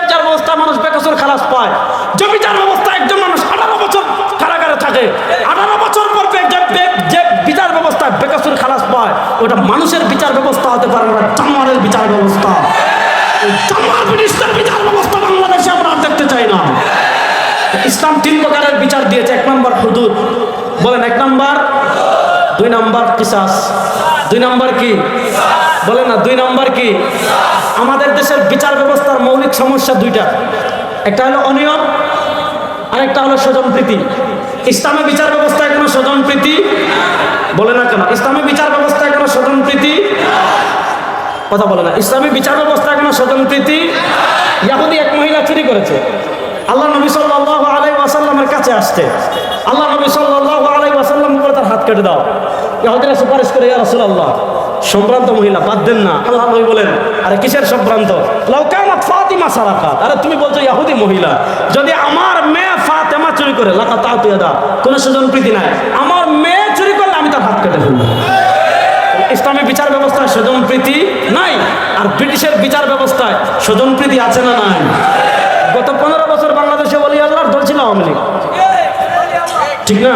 বিচার ব্যবস্থা মানুষ বেকসুর খালাস পায়। যে বিচার ব্যবস্থা একজন মানুষ 18 বছর কারাগারে থাকে, 18 বছর পর যে বিচার ব্যবস্থা বেকসুর খালাস পায়, ওটা মানুষের বিচার ব্যবস্থা হতে পারে না, জানোয়ারের বিচার ব্যবস্থা। জানোয়ার ব্রিটিশদের বিচার ব্যবস্থা বাংলাদেশে আমরা দেখতে চাই না। ইসলাম 3 প্রকারের বিচার দিয়েছে। 1 নম্বর হুদুদ, বলেন 1 নম্বর, 2 নম্বর কিসাস, 2 নম্বর কি বলেন না, 2 নম্বর কি? আমাদের দেশের বিচার ব্যবস্থার মৌলিক সমস্যা 2টা, একটা হলো অনিয়ম আর একটা হলো স্বজনপ্রীতি। ইসলামী বিচার ব্যবস্থায় কোনো স্বজনপ্রীতি বলে না কেন? ইসলামী বিচার ব্যবস্থায় কোনো স্বজনপ্রীতি কথা বলে না। ইসলামী বিচার ব্যবস্থায় কোনো স্বজনপ্রীতি। ইহুদি এক মহিলা চুরি করেছে, আল্লাহ নবী সাল্লাল্লাহু আলাইহি ওয়াসাল্লামের কাছে আসছে। আল্লাহ নবী সাল্লাল্লাহু আলাইহি ওয়াসাল্লাম বলে তার হাত কেটে দাও। ইহুদিরা সুপারিশ করে, ইয়া রাসূলুল্লাহ, সম্ভ্রান্ত মহিলা, বাদ দেন না। আল্লাহ নবী বলেন, আরে কিসের সম্ভ্রান্ত? লাউ কানাত ফাতিমা সারাকাত, আরে তুমি বলছো ইহুদি মহিলা, যদি আমার মেয়ে ফাতেমা চুরি করে, লাকাতাতু ইয়াদা, কোনো স্বজনপ্রীতি নাই। আমার মেয়ে চুরি করলে আমি তার হাত কেটে ফেলবো। ইসলামী বিচার ব্যবস্থায় স্বজনপ্রীতি নাই, আর ব্রিটিশের বিচার ব্যবস্থায় স্বজনপ্রীতি আছে না নাই? গত 15 বছর বাংলাদেশে ওলি আল্লাহর দল ছিল আওয়ামী লীগ, ঠিক না?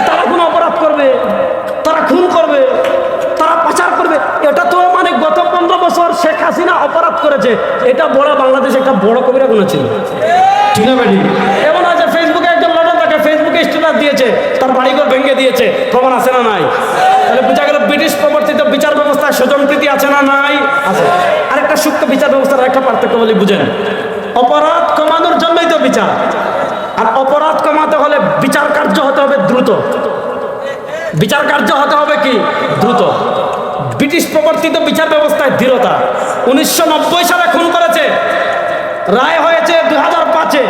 তারা কোনো অপরাধ করবে, তারা খুন করবে, তারা পাচার করবে, এটা তো মানে গত 15 বছর শেখ হাসিনা অপরাধ করেছে, এটা বড় বাংলাদেশে একটা বড় কবিরা গুনাহ ছিল, ঠিক না ভাই? এমন আছে ফেসবুকে একজন লড়ন তাকে ফেসবুকে স্ট্যাটাস দিয়েছে, তার বাড়িঘর ভেঙে দিয়েছে, প্রমাণ আছে না নাই? তাহলে বোঝা গেল ব্রিটিশ প্রবর্তিত বিচার ব্যবস্থায় স্বজনপ্রীতি আছে না নাই? আছে। আরেকটা সূক্ষ্ম বিচার ব্যবস্থার একটা পার্থক্য বলি, বুঝেন। অপরাধ কমানোর জন্যই তো বিচার, আর অপরাধ কমাতে হলে বিচার কার্য হতে হবে দ্রুত। বিচার কার্য হতে হবে কি? দ্রুত। ব্রিটিশ প্রবর্তিত বিচার ব্যবস্থায় দৃঢ়তা। 1990 সালে খুন করেছে, রায় হয়েছে 2005-এ,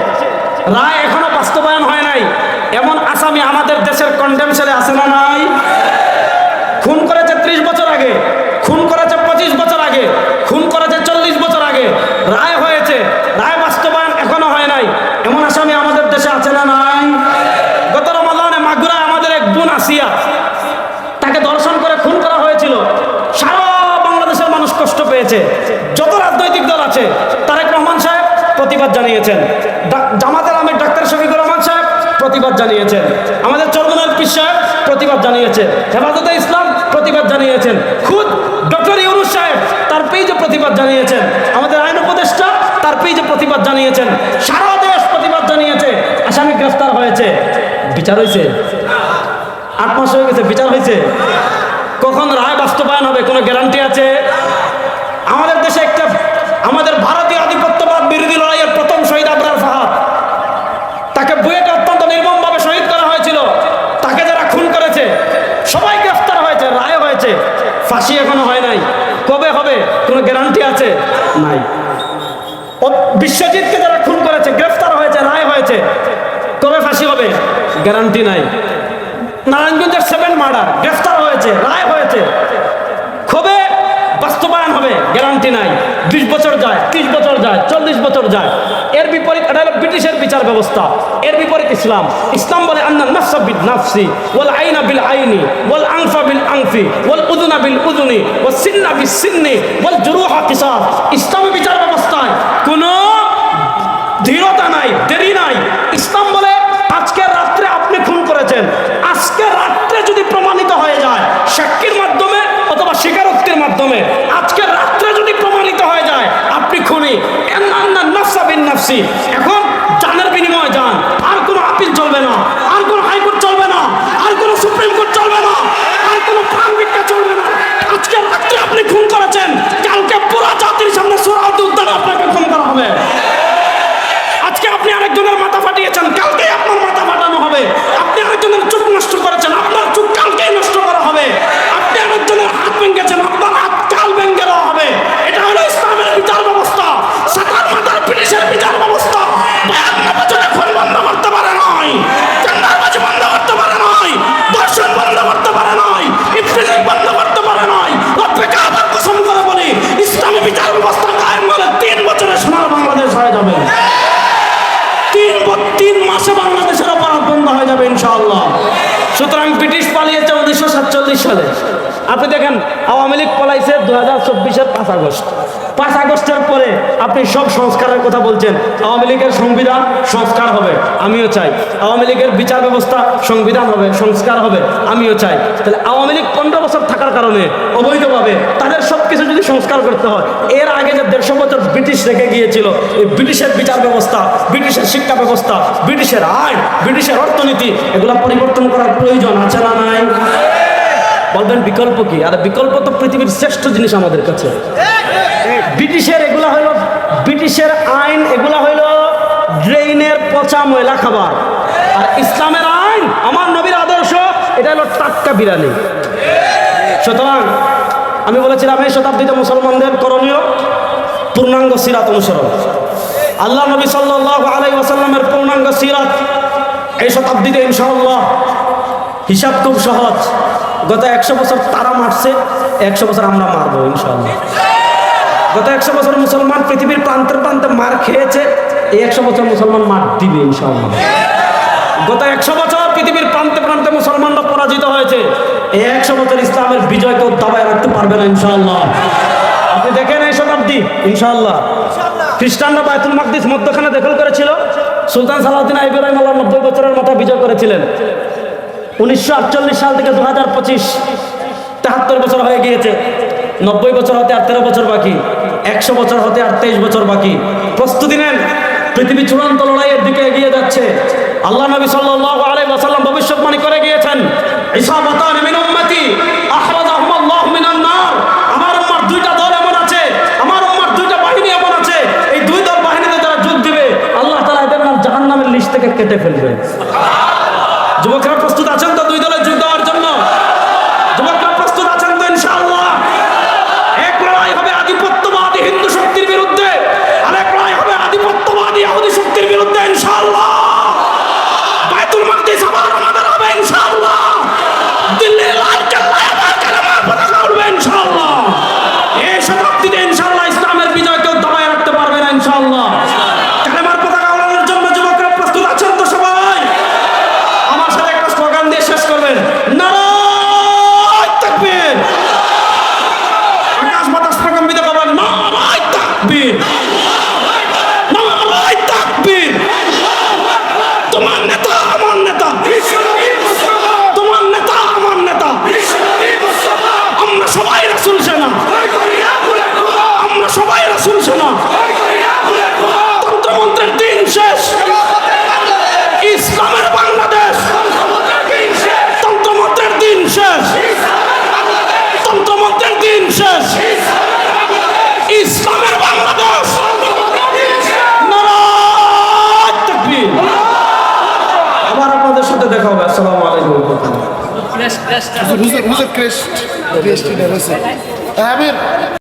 রায় এখনো বাস্তবায়ন হয় নাই। এমন আসামি আমাদের দেশের কন্ডেম সেলে আছে না নাই? খুন করেছে 30 বছর আগে, খুন করেছে 25 বছর আগে, খুন করেছে 40 বছর আগে, রায় হয়েছে, রায় বাস্তবায়ন এখনো হয় নাই। এমন আসামি আমাদের দেশে আছে না নাই? গত রমাদানে মাগুরায় আমাদের এক বোন আসিয়া, তাকে ধর্ষণ করে খুন করা হয়েছিল। সারা বাংলাদেশের মানুষ কষ্ট পেয়েছে। যত রাজনৈতিক দল আছে, তারেক রহমান সাহেব প্রতিবাদ জানিয়েছেন, জামাতের আমির ডাক্তার শফিকুর রহমান সাহেব প্রতিবাদ জানিয়েছেন, আমাদের চরমনার পীর সাহেব প্রতিবাদ জানিয়েছেন, হেফাজতে ইসলাম প্রতিবাদ জানিয়েছেন, খুদ ডক্টর ইউনূস সাহেব তার পেজে প্রতিবাদ জানিয়েছেন, আমাদের আইন উপদেষ্টা তার পেজে প্রতিবাদ জানিয়েছেন, সারা দেশ প্রতিবাদ জানিয়েছে। আসামি গ্রেফতার হয়েছে, বিচার হয়েছে? 8 মাস হয়ে গেছে, বিচার হয়েছে? কখন রায় বাস্তবায়ন হবে কোনো গ্যারান্টি আছে? আমাদের দেশে একটা, আমাদের ভারতীয় আধিপত্যবাদ বিরোধী লড়াইয়ের প্রথম শহীদ আবরার ফাহাদ, তাকে বুয়েটে অত্যন্ত নির্মমভাবে শহীদ করা হয়েছিল। তাকে যারা খুন করেছে সবাই গ্রেফতার হয়েছে, রায় হয়েছে, ফাঁসি এখনো হয় নাই। কবে হবে কোনো গ্যারান্টি আছে? নাই। বিশ্বজিৎকে যারা খুন করেছে, গ্রেফতার হয়েছে, রায় হয়েছে, কবে ফাঁসি হবে? গ্যারান্টি নাই। নারায়ণগঞ্জের 7 মার্ডার, গ্রেফতার হয়েছে, রায় হয়েছে, কবে বাস্তবায়ন হবে? গ্যারান্টি নাই। 20 বছর যায়, 30 বছর যায়, 40 বছর যায়। এর বিপরীত এটা হলো ব্রিটিশের বিচার ব্যবস্থা। এর বিপরীত ইসলাম। ইসলাম বলে আন্না নাফসা বিল নাফসি ওয়াল আইনা বিল আইনি ওয়াল আনফা বিল আনফি ওয়াল উযুনা বিল উযুনি ওয়াস সিন্না বিস সিন্নি ওয়াল জুরুহা কিসাস। ইসলামী বিচার ব্যবস্থায় কোনো ধীরতা নাই, দেরি নাই। ইসলাম বলে আজকে রাত্রে আপনি খুন করেছেন, আজকে রাত্রে যদি প্রমাণিত হয়ে যায় সাক্ষীর মাধ্যমে অথবা স্বীকারোক্তির মাধ্যমে, আজকে রাত্রে যদি প্রমাণিত হয়ে যায় আপনি খুনি, এখন জানের বিনিময়ে যান, আর কোনো আপিল চলবে না, আর কোনো হাইকোর্ট চলবে না, আর কোনো সুপ্রিম কোর্ট চলবে না, আর কোনো প্রাণ ভিক্ষা চলবে না। আজকে রাত্রে আপনি খুন করেছেন, কালকে পুরো জাতির সামনে সোহরাওয়ার্দী উদ্যানে আপনাকে খুন করা হবে। আজকে আপনি আরেকজনের মাথা ফাটিয়েছেন, কালকে আপনার মাথা ফাটানো হবে। আপনি আরেকজনের চোখ নষ্ট করেছেন, আপনার চোখ কালকেই নষ্ট করা হবে। আপনি আরেকজনের হাত ভেঙেছেন, আপনার হাত কাল ভেঙে দেওয়া হবে। এটা হলো ইসলামের বিচার ব্যবস্থা। সাতার মাথার ব্রিটিশের বিচার ব্যবস্থা 52 বছরে খুন বন্ধ করতে পারে নাই, টেন্ডারবাজি বন্ধ করতে পারে নাই, ধর্ষণ বন্ধ করতে পারে নাই, ইফতিজিং বন্ধ করতে পারে নাই। রব্বে কাবার কসম করে বলি, ইসলামী বিচার ব্যবস্থা কায়েম হলে 3 বছরে সোনার বাংলাদেশ হয়ে যাবে। 3 মাসে বাংলাদেশের অপরাধ বন্ধ হয়ে যাবে ইনশাআল্লাহ। সুতরাং ব্রিটিশ পালিয়েছে 1947 সালে। আপনি দেখেন আওয়ামী লীগ পলাইছে 2024-এর 5 আগস্ট। 5 আগস্টের পরে আপনি সব সংস্কারের কথা বলছেন। আওয়ামী লীগের সংবিধান সংস্কার হবে, আমিও চাই। আওয়ামী লীগের বিচার ব্যবস্থা সংবিধান হবে, সংস্কার হবে, আমিও চাই। তাহলে আওয়ামী লীগ 15 বছর থাকার কারণে অবৈধভাবে তাদের সব কিছু যদি সংস্কার করতে হয়, এর আগে যে 150 বছর ব্রিটিশ রেখে গিয়েছিল, এই ব্রিটিশের বিচার ব্যবস্থা, ব্রিটিশের শিক্ষা ব্যবস্থা, ব্রিটিশের আইন, ব্রিটিশের অর্থনীতি, এগুলা পরিবর্তন করার প্রয়োজন আছে না নাই? বলবেন বিকল্প কি? আর বিকল্প তো পৃথিবীর শ্রেষ্ঠ জিনিস আমাদের কাছে। ব্রিটিশের এগুলা হইল, ব্রিটিশের আইন এগুলা হইল ড্রেইনের পচা ময়লা খাবার। আর ইসলামের আইন, আমার নবীর আদর্শ, এটা হলো টাটকা বিরিয়ানি। সুতরাং আমি বলেছিলাম এই শতাব্দীতে মুসলমানদের করণীয় পূর্ণাঙ্গ সিরাত অনুসরণ। আল্লাহ নবী সাল্লাল্লাহু আলাইহি ওয়াসাল্লামের পূর্ণাঙ্গ সিরাত এই শতাব্দীতে ইনশাআল্লাহ। হিসাব খুব সহজ, গত 100 বছর তারা মারছে, 100 বছর আমরা মারবো ইনশাআল্লাহ। গত 100 বছর মুসলমান পৃথিবীর প্রান্তে প্রান্তে মার খেয়েছে, এই 100 বছর মুসলমান মার দিবে ইনশাআল্লাহ। গত 100 বছর পৃথিবীর প্রান্তে প্রান্তে মুসলমানরা পরাজিত হয়েছে, এই 100 বছর ইসলামের বিজয়কেও দাবায় রাখতে পারবে না ইনশাআল্লাহ। আপনি দেখেন এই শতাব্দী ইনশাআল্লাহ। খ্রিস্টানরা বাইতুল মাকদিস মধ্যখানে দখল করেছিল, সুলতান সালাউদ্দিন আইয়ুবী রাহিমাহুল্লাহ 90 বছরের মাথায় বিজয় করেছিলেন। 1948 সাল থেকে 2025, 73 বছর হয়ে গিয়েছে। 90 বছর হতে আর 13 বছর বাকি, 100 বছর হতে আর 23 বছর বাকি। প্রস্তুতি নেন, পৃথিবী চূড়ান্ত লড়াইয়ের দিকে এগিয়ে যাচ্ছে। আল্লাহ নবী সাল্লাল্লাহু আলাইহি ওয়াসাল্লাম ভবিষ্যৎবাণী করে গিয়েছেন, ইসাবাতান মিন উম্মতি আখরাজাহুমুল্লাহু মিনান নার। আমার উম্মত 2টা দল এমন আছে, আমার উম্মত 2টা বাহিনী এমন আছে, এই 2 দল বাহিনীতে যারা যোগ দিবে আল্লাহ তাআলা এদের নাম জাহান্নামের লিস্ট থেকে কেটে ফেলবেন। যুবকরা প্রস্তুত আছেন তো 2 দলে যোগ দেওয়ার জন্য? যুবকরা প্রস্তুত আছেন তো ইনশাআল্লাহ? এক লড়াই হবে আধিপত্যবাদী হিন্দু শক্তির বিরুদ্ধে, আর এক লড়াই হবে আধিপত্যবাদী ইহুদি শক্তির বিরুদ্ধে ইনশাআল্লাহ। বাইতুল মাকদিস আবার আমাদের হবে ইনশাআল্লাহ। দিল্লির লাল কেল্লায় আবার কালেমার পতাকা উড়বে ইনশাআল্লাহ। এই শতাব্দীতে ইনশাআল্লাহ ইসলামের বিজয়কেও দবায় রাখতে পারবে না ইনশাআল্লাহ। কালেমার পতাকা উড়ানোর জন্য যুবকরা প্রস্তুত আছেন তো সবাই? আমার সাথে একটা স্লোগান দিয়ে শেষ করবেন, নারায়ে তাকবীর। আকাশ বাতাস প্রকম্পিত করবেন, নারায়ে তাকবীর, নারায়ে তাকবীর। তোমার নেতা আমার নেতা, তোমার নেতা আমার নেতা, আমরা সবাই রাসূল সেনা, আমরা সবাই রাসূল সেনা। তন্ত্রমন্ত্রের দিন শেষ, ইসলামের বাংলাদেশ। তন্ত্রমন্ত্রের দিন শেষ, তন্ত্রমন্ত্রের দিন শেষ, ইসলামের বাংলাদেশ। নারায়ে তাকবীর। আবার আপনাদের সাথে দেখা হবে। আসসালামু আলাইকুম। Who's a crest? Crest in a